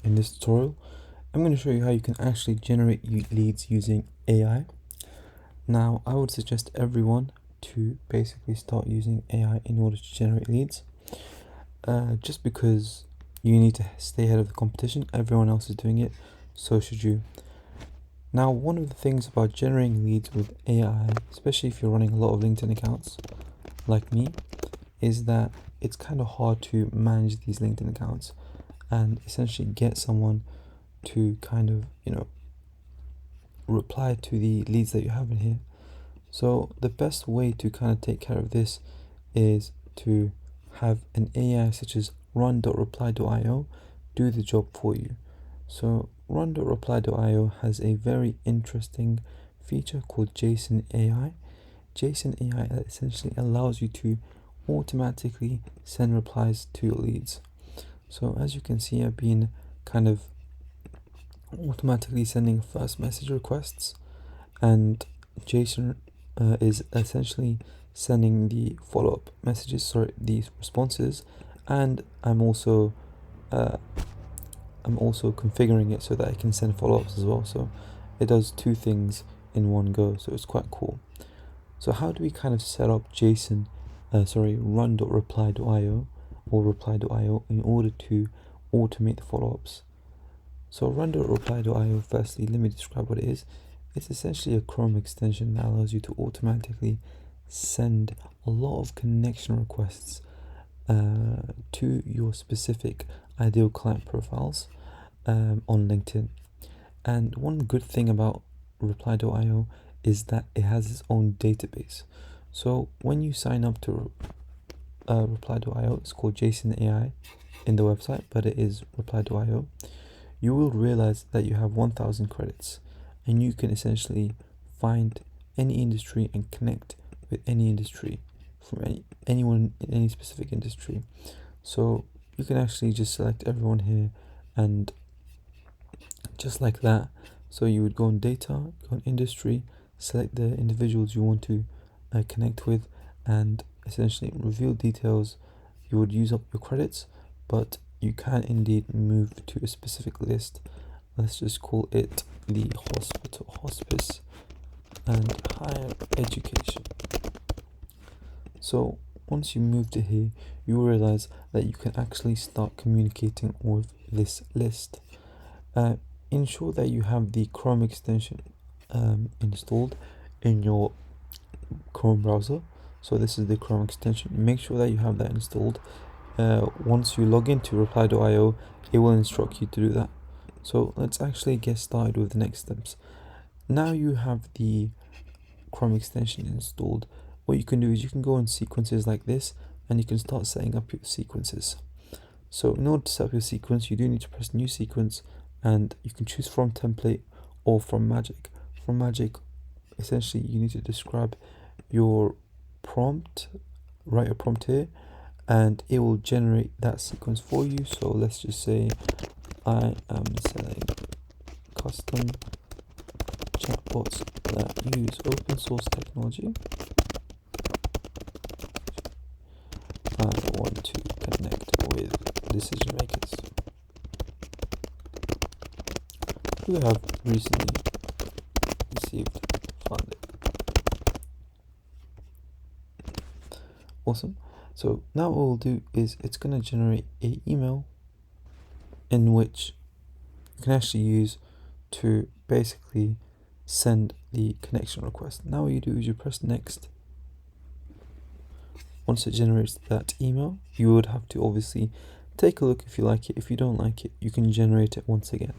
In this tutorial, I'm going to show you how you can actually generate leads using AI. Now, I would suggest everyone to basically start using AI in order to generate leads. Just because you need to stay ahead of the competition, everyone else is doing it, so should you. Now, one of the things about generating leads with AI, especially if you're running a lot of LinkedIn accounts like me, is that it's kind of hard to manage these LinkedIn accounts and essentially get someone to kind of, reply to the leads that you have in here. So the best way to kind of take care of this is to have an AI such as run.reply.io do the job for you. So run.reply.io has a very interesting feature called JSON AI. JSON AI essentially allows you to automatically send replies to your leads. So as you can see, I've been kind of automatically sending first message requests, and JSON is essentially sending the follow-up messages, the responses, and I'm also configuring it so that I can send follow-ups as well. So it does two things in one go, so it's quite cool. So how do we kind of set up JSON, run.reply.io or reply.io in order to automate the follow-ups? So run.reply.io, firstly, let me describe what it is. It's essentially a Chrome extension that allows you to automatically send a lot of connection requests to your specific ideal client profiles on LinkedIn. And one good thing about reply.io is that it has its own database. So when you sign up to reply.io, it's called JSON AI in the website, but it is reply.io. You will realize that you have 1000 credits, and you can essentially find any industry and connect with any industry from anyone in any specific industry. So you can actually just select everyone here, and just like that. So you would go on data, go on industry, select the individuals you want to connect with, and essentially reveal details. You would use up your credits, but you can indeed move to a specific list. Let's just call it the hospice, and higher education. So once you move to here, you will realize that you can actually start communicating with this list. Ensure that you have the Chrome extension installed in your Chrome browser. So this is the Chrome extension. Make sure that you have that installed. Once you log into reply.io, it will instruct you to do that. So let's actually get started with the next steps. Now you have the Chrome extension installed. What you can do is you can go on sequences like this, and you can start setting up your sequences. So in order to set up your sequence, you do need to press new sequence, and you can choose from template or from magic. From magic, essentially you need to describe your prompt, write a prompt here, and it will generate that sequence for you. So let's just say I am selling custom chatbots that use open source technology. I want to connect with decision makers who have recently received funding. Awesome. So now what we'll do is it's going to generate an email in which you can actually use to basically send the connection request. Now what you do is you press next. Once it generates that email, you would have to obviously take a look if you like it. If you don't like it, you can generate it once again.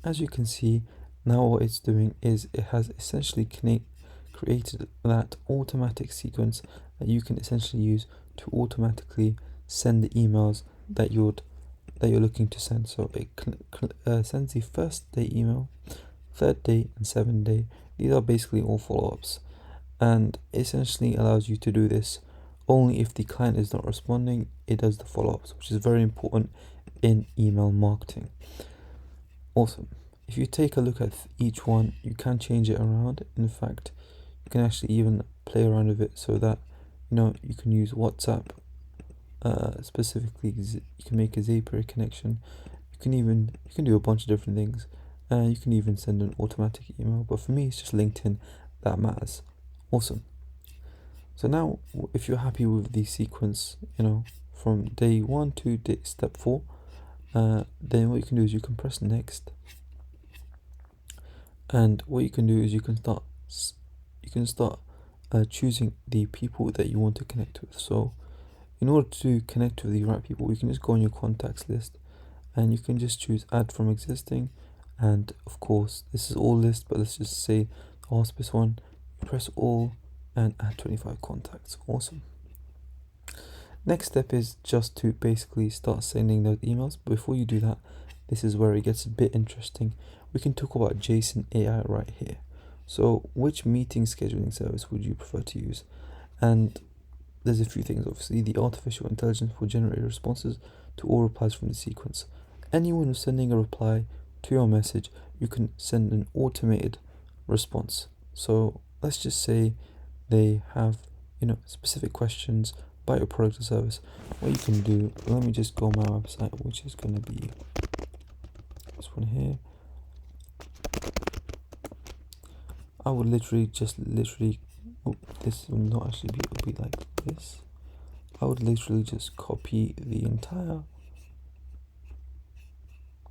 As you can see, now what it's doing is it has essentially created that automatic sequence that you can essentially use to automatically send the emails that you're looking to send. So it sends the first day email, third day, and 7th day. These are basically all follow-ups, and essentially allows you to do this only if the client is not responding. It does the follow-ups, which is very important in email marketing. Awesome. If you take a look at each one, you can change it around. In fact, you can actually even play around with it so that you can use WhatsApp specifically you can make a Zapier connection. You can do a bunch of different things. You can even send an automatic email, but for me it's just LinkedIn that matters. Awesome. So now if you're happy with the sequence, from day 1 to step 4, then what you can do is you can press next, and what you can do is you can start choosing the people that you want to connect with. So in order to connect with the right people, you can just go on your contacts list and you can just choose add from existing, and of course this is all list, but let's just say the hospice one. Press all and add 25 contacts. Awesome. Next step is just to basically start sending those emails. Before you do that, this is where it gets a bit interesting. We can talk about JSON AI right here. So which meeting scheduling service would you prefer to use? And there's a few things. Obviously, the artificial intelligence will generate responses to all replies from the sequence. Anyone who's sending a reply to your message, you can send an automated response. So let's just say they have specific questions about your product or service. What you can do, let me just go on my website, which is going to be this one here. I would literally this will not actually be like this. I would literally just copy the entire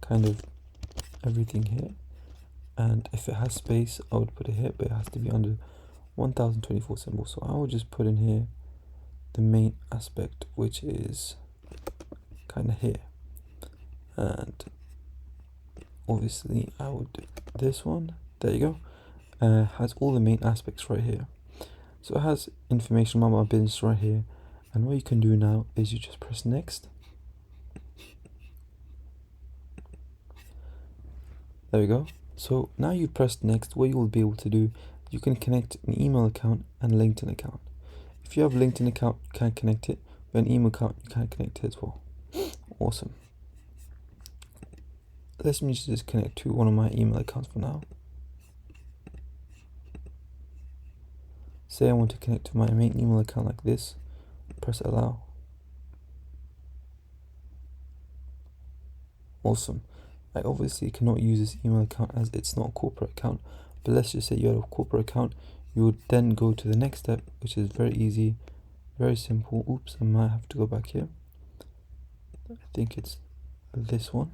kind of everything here, and if it has space I would put it here, but it has to be under 1024 symbols. So I would just put in here the main aspect, which is kind of here, and obviously I would do this one. There you go. Has all the main aspects right here. So it has information about my business right here, and what you can do now is you just press next. There we go. So now you've pressed next, what you will be able to do, you can connect an email account and LinkedIn account. If you have a LinkedIn account, you can connect it, but an email account, you can connect it as well. Awesome. Let me just connect to one of my email accounts for now. Say I want to connect to my main email account like this, press allow. Awesome. I obviously cannot use this email account as it's not a corporate account, but let's just say you have a corporate account. You would then go to the next step, which is very easy, very simple. Oops, I might have to go back here. I think it's this one.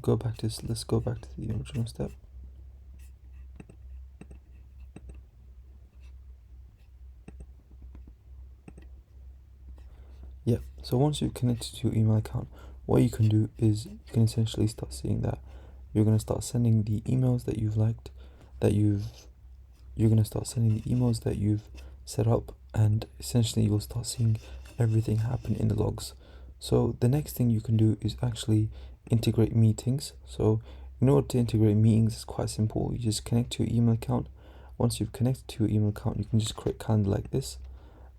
Go back to this. Let's go back to the original step. Yeah, so once you've connected to your email account, what you can do is you can essentially start seeing that you're going to start sending the emails that you've liked, you're going to start sending the emails that you've set up, and essentially you'll start seeing everything happen in the logs. So the next thing you can do is actually integrate meetings. So in order to integrate meetings, it's quite simple. You just connect to your email account. Once you've connected to your email account, you can just create calendar like this.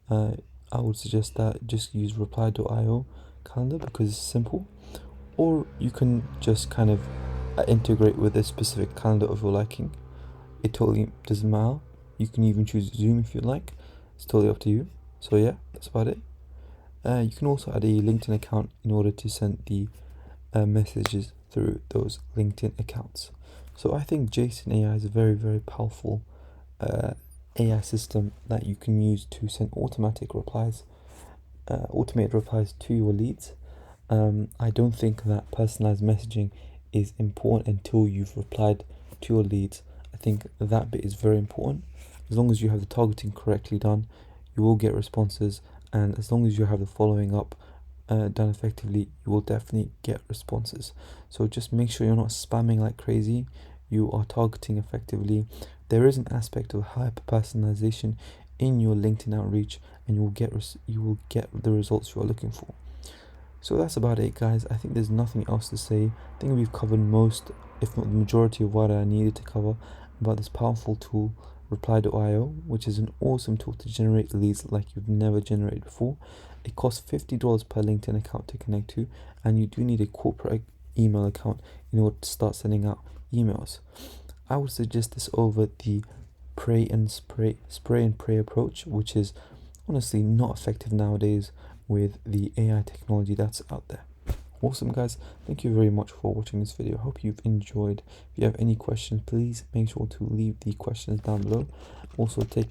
I would suggest that just use reply.io calendar because it's simple, or you can just kind of integrate with a specific calendar of your liking. It totally doesn't matter. You can even choose Zoom if you like. It's totally up to you. So yeah, that's about it. You can also add a LinkedIn account in order to send the messages through those LinkedIn accounts. So I think JSON AI is a very, very powerful AI system that you can use to send automated replies to your leads. I don't think that personalized messaging is important until you've replied to your leads. I think that bit is very important. As long as you have the targeting correctly done, you will get responses, and as long as you have the following up done effectively, you will definitely get responses. So just make sure you're not spamming like crazy. You are targeting effectively. There is an aspect of hyper personalization in your LinkedIn outreach, and you will get the results you are looking for. So that's about it, guys. I think there's nothing else to say. I think we've covered most, if not the majority of what I needed to cover about this powerful tool, reply.io, which is an awesome tool to generate leads like you've never generated before. It costs $50 per LinkedIn account to connect to, and you do need a corporate email account in order to start sending out emails. I would suggest this over the spray and pray approach, which is honestly not effective nowadays. with the AI technology that's out there. Awesome, guys. Thank you very much for watching this video. I hope you've enjoyed. If you have any questions, please make sure to leave the questions down below. Also, take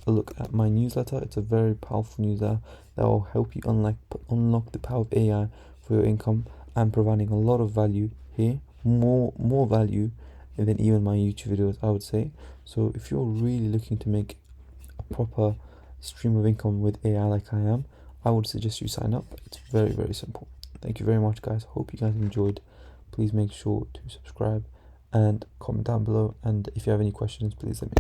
a look at my newsletter. It's a very powerful newsletter that will help you unlock the power of AI for your income. I'm providing a lot of value here, more value than even my YouTube videos, I would say. So if you're really looking to make a proper stream of income with AI like I am, I would suggest you sign up. It's very, very simple. Thank you very much, guys. Hope you guys enjoyed. Please make sure to subscribe and comment down below, and if you have any questions, please let me know.